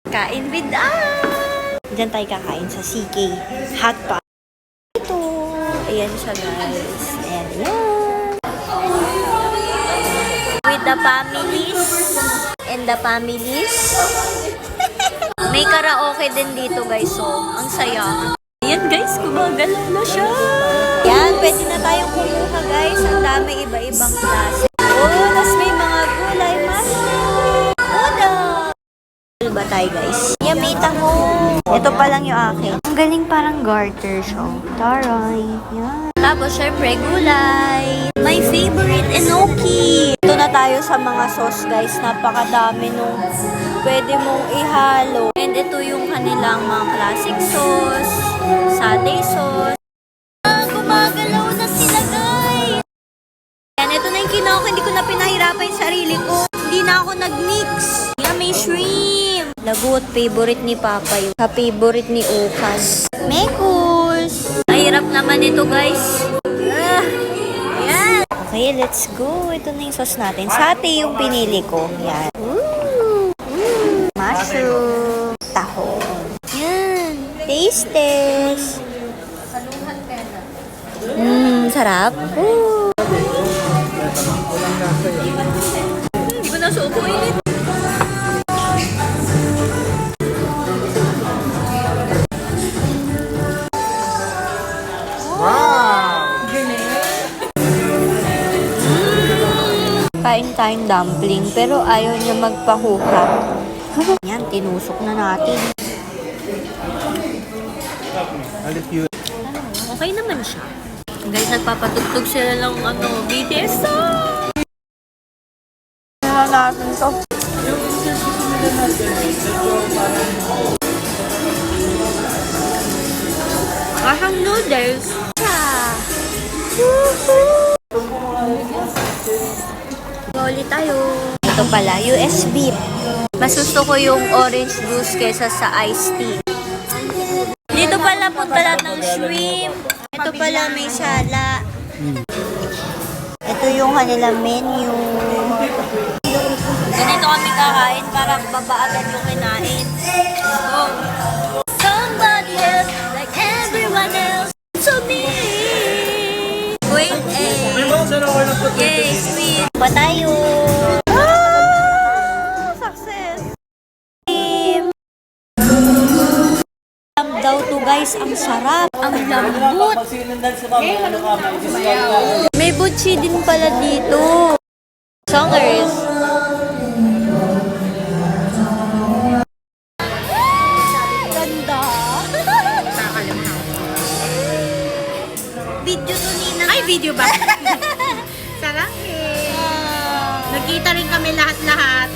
Kain with us! Diyan tayo kakain sa CK Hot Pot. Ito. Ayan siya guys. Ayan, ayan. With the families. And the families. May karaoke din dito guys. So, ang saya. Ayan guys, gumagalaw na siya. Ayan, pwede na tayong kumuha guys. Ang dami iba-ibang klase. Oh, tas may mga gulay, mushroom. Oda! Ba tayo guys? Yamita mo. Ito pa lang yung akin. Ang galing parang garter siya. Taray. Yan. Tapos syempre gulay. My favorite, enoki. Ito na tayo sa mga sauce guys. Napakadami nung pwede mong ihalo. And ito yung kanilang mga classic sauce. Satay sauce. Gumagalaw na sila guys. Yan, ito na yung kinuha ko. Hindi ko na pinahirapan yung sarili ko. Hindi na ako nag-mix. Yan, may shrimp. Lagot, favorite ni Papa yun. Ka-favorite ni Okas. Mekus. Mahirap naman ito guys. Yan. Okay, let's go. Ito na yung sauce natin. Satay yung pinili ko. Yan. Mushroom. Taho. Yan. Taste test. Sarap. Hindi ko na suko init. Kain tayong dumpling pero ayaw niya magpahukap. Yan, tinusok na natin. Okay naman siya. Guys, nagpapatugtog sila lang BTS song. Natin to. Kahang noodles. Ulit tayo. Ito pala, US beef. Mas gusto ko yung orange juice kesa sa iced tea. Dito pala punta lahat ng shrimp. Ito pala may sala. Ito yung kanilang menu. Ganito kami kakain para babaagan yung kinain. Oh. Somebody else like everyone else to me. Wait, yay, sweet. Pa tayo. Success. Daw to guys, ang sarap, ang lambot. May butchi din pala dito. Songers. Ganda. Video to Nina. Ay, video ba? Sarang eh. Nagkita rin kami lahat-lahat.